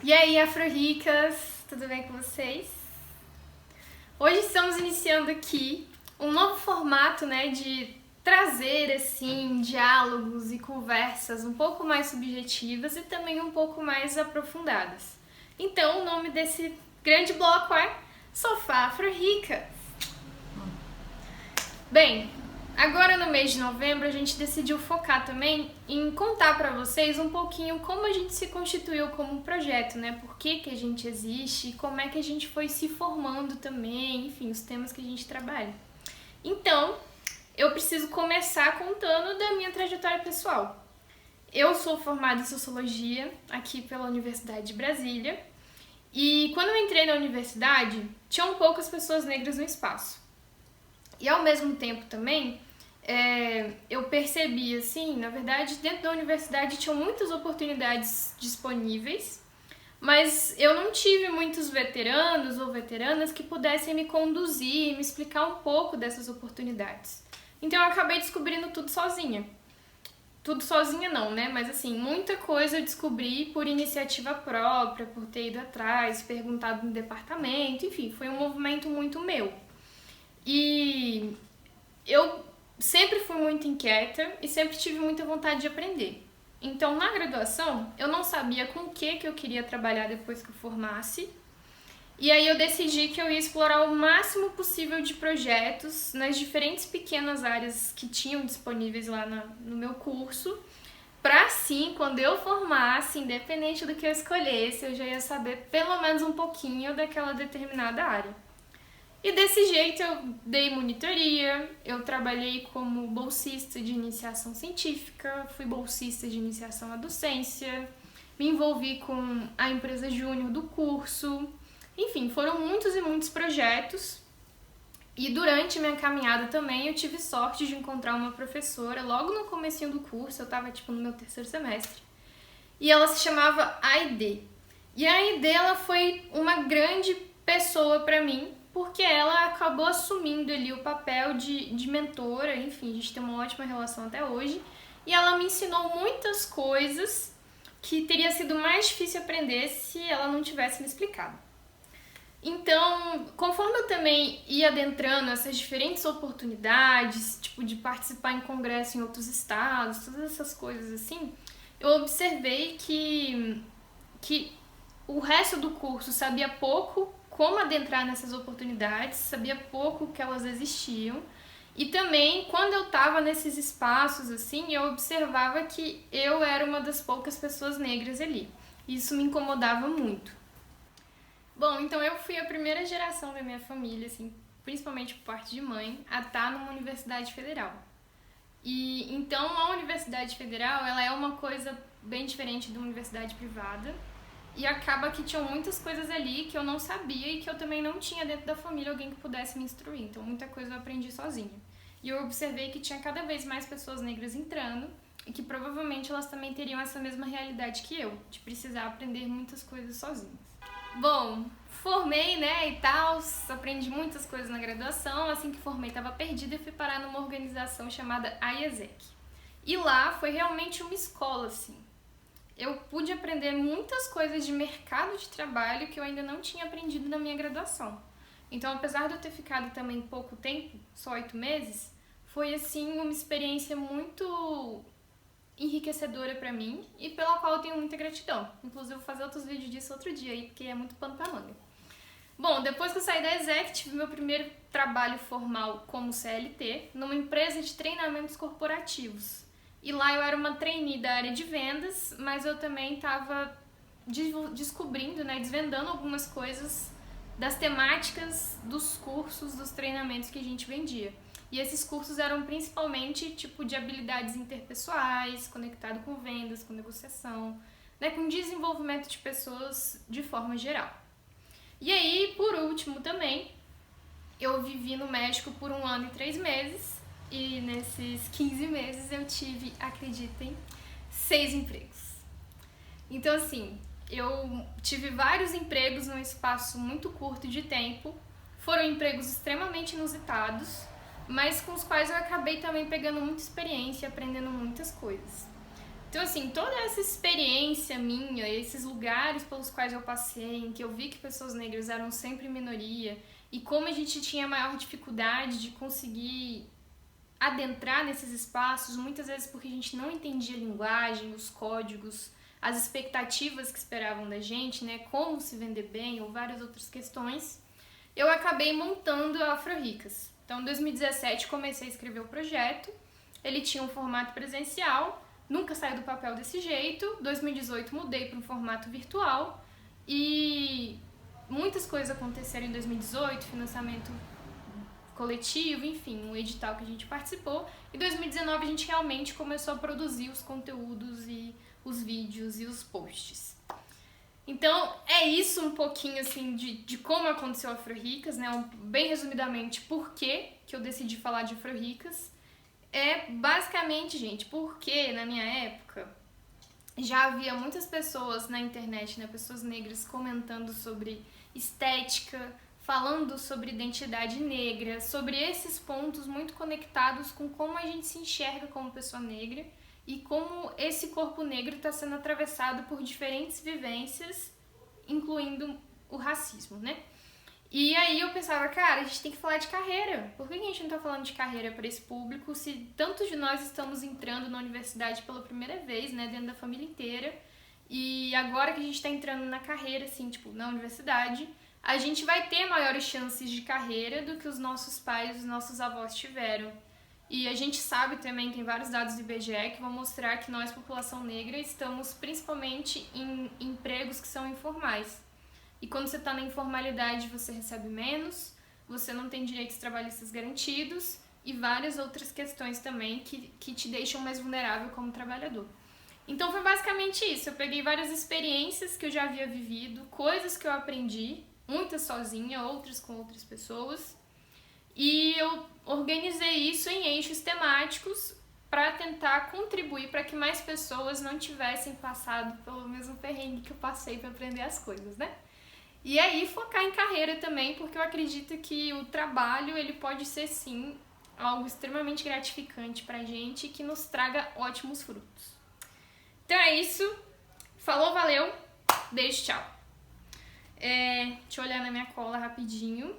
E aí, Afro-Ricas, tudo bem com vocês? Hoje estamos iniciando aqui um novo formato, de trazer, assim, diálogos e conversas um pouco mais subjetivas e também um pouco mais aprofundadas. Então, o nome desse grande bloco é Sofá Afro-Ricas. Bem, agora no mês de novembro a gente decidiu focar também em contar para vocês um pouquinho como a gente se constituiu como um projeto, Por que a gente existe e como é que a gente foi se formando também, enfim, os temas que a gente trabalha. Então, eu preciso começar contando da minha trajetória pessoal. Eu sou formada em Sociologia aqui pela Universidade de Brasília e quando eu entrei na universidade, tinham poucas pessoas negras no espaço. E ao mesmo tempo também, eu percebi, assim, na verdade, dentro da universidade tinham muitas oportunidades disponíveis, mas eu não tive muitos veteranos ou veteranas que pudessem me conduzir, me explicar um pouco dessas oportunidades. Então eu acabei descobrindo tudo sozinha. Tudo sozinha não, Mas assim, muita coisa eu descobri por iniciativa própria, por ter ido atrás, perguntado no departamento, enfim, foi um movimento muito meu. E eu sempre fui muito inquieta e sempre tive muita vontade de aprender. Então, na graduação, eu não sabia com o que eu queria trabalhar depois que eu formasse. E aí eu decidi que eu ia explorar o máximo possível de projetos nas diferentes pequenas áreas que tinham disponíveis lá no meu curso, para assim, quando eu formasse, independente do que eu escolhesse, eu já ia saber pelo menos um pouquinho daquela determinada área. E desse jeito eu dei monitoria, eu trabalhei como bolsista de iniciação científica, fui bolsista de iniciação à docência, me envolvi com a empresa júnior do curso, enfim, foram muitos e muitos projetos. E durante minha caminhada também eu tive sorte de encontrar uma professora logo no comecinho do curso, eu estava no meu terceiro semestre, e ela se chamava Aide. E a Aide, ela foi uma grande pessoa para mim, porque ela acabou assumindo ali o papel de mentora, enfim, a gente tem uma ótima relação até hoje, e ela me ensinou muitas coisas que teria sido mais difícil aprender se ela não tivesse me explicado. Então, conforme eu também ia adentrando essas diferentes oportunidades, tipo de participar em congresso em outros estados, todas essas coisas assim, eu observei que o resto do curso sabia pouco como adentrar nessas oportunidades, sabia pouco que elas existiam. E também, quando eu estava nesses espaços, assim, eu observava que eu era uma das poucas pessoas negras ali. Isso me incomodava muito. Bom, então eu fui a primeira geração da minha família, assim, principalmente por parte de mãe, a estar numa universidade federal. E então a universidade federal, ela é uma coisa bem diferente de uma universidade privada. E acaba que tinham muitas coisas ali que eu não sabia e que eu também não tinha dentro da família alguém que pudesse me instruir. Então muita coisa eu aprendi sozinha. E eu observei que tinha cada vez mais pessoas negras entrando e que provavelmente elas também teriam essa mesma realidade que eu, de precisar aprender muitas coisas sozinhas. Bom, formei, e tal, aprendi muitas coisas na graduação. Assim que formei, estava perdida e fui parar numa organização chamada IESEC. E lá foi realmente uma escola, assim. Eu pude aprender muitas coisas de mercado de trabalho que eu ainda não tinha aprendido na minha graduação. Então, apesar de eu ter ficado também pouco tempo, só 8 meses, foi assim uma experiência muito enriquecedora pra mim e pela qual eu tenho muita gratidão. Inclusive, vou fazer outros vídeos disso outro dia aí, porque é muito pano pra manga. Bom, depois que eu saí da ESEC, tive meu primeiro trabalho formal como CLT numa empresa de treinamentos corporativos. E lá eu era uma trainee da área de vendas, mas eu também estava descobrindo, desvendando algumas coisas das temáticas dos cursos, dos treinamentos que a gente vendia. E esses cursos eram principalmente tipo de habilidades interpessoais, conectado com vendas, com negociação, com desenvolvimento de pessoas de forma geral. E aí, por último também, eu vivi no México por 1 ano e 3 meses, e nesses 15 meses eu tive, acreditem, 6 empregos. Então, assim, eu tive vários empregos num espaço muito curto de tempo. Foram empregos extremamente inusitados, mas com os quais eu acabei também pegando muita experiência e aprendendo muitas coisas. Então, assim, toda essa experiência minha, esses lugares pelos quais eu passei, em que eu vi que pessoas negras eram sempre minoria, e como a gente tinha maior dificuldade de conseguir adentrar nesses espaços, muitas vezes porque a gente não entendia a linguagem, os códigos, as expectativas que esperavam da gente, né, como se vender bem ou várias outras questões, eu acabei montando a Afro-Ricas. Então, em 2017, comecei a escrever o projeto, ele tinha um formato presencial, nunca saiu do papel desse jeito. 2018 mudei para um formato virtual e muitas coisas aconteceram em 2018, financiamento coletivo, enfim, um edital que a gente participou. Em 2019 a gente realmente começou a produzir os conteúdos e os vídeos e os posts. Então é isso um pouquinho assim de como aconteceu a Afro-Ricas, né? Bem resumidamente, por que eu decidi falar de Afro-Ricas. É basicamente, gente, porque na minha época já havia muitas pessoas na internet, né, pessoas negras comentando sobre estética, falando sobre identidade negra, sobre esses pontos muito conectados com como a gente se enxerga como pessoa negra e como esse corpo negro está sendo atravessado por diferentes vivências, incluindo o racismo, né? E aí eu pensava, cara, a gente tem que falar de carreira. Por que a gente não tá falando de carreira para esse público se tantos de nós estamos entrando na universidade pela primeira vez, né, dentro da família inteira, e agora que a gente tá entrando na carreira, assim, tipo, na universidade, a gente vai ter maiores chances de carreira do que os nossos pais, os nossos avós tiveram. E a gente sabe também, tem vários dados do IBGE que vão mostrar que nós, população negra, estamos principalmente em empregos que são informais. E quando você está na informalidade, você recebe menos, você não tem direitos trabalhistas garantidos e várias outras questões também que te deixam mais vulnerável como trabalhador. Então foi basicamente isso, eu peguei várias experiências que eu já havia vivido, coisas que eu aprendi, muitas sozinha, outras com outras pessoas, e eu organizei isso em eixos temáticos para tentar contribuir para que mais pessoas não tivessem passado pelo mesmo perrengue que eu passei para aprender as coisas, né? E aí focar em carreira também, porque eu acredito que o trabalho ele pode ser sim algo extremamente gratificante pra gente e que nos traga ótimos frutos. Então é isso. Falou, valeu. Beijo, tchau. Deixa eu olhar na minha cola rapidinho.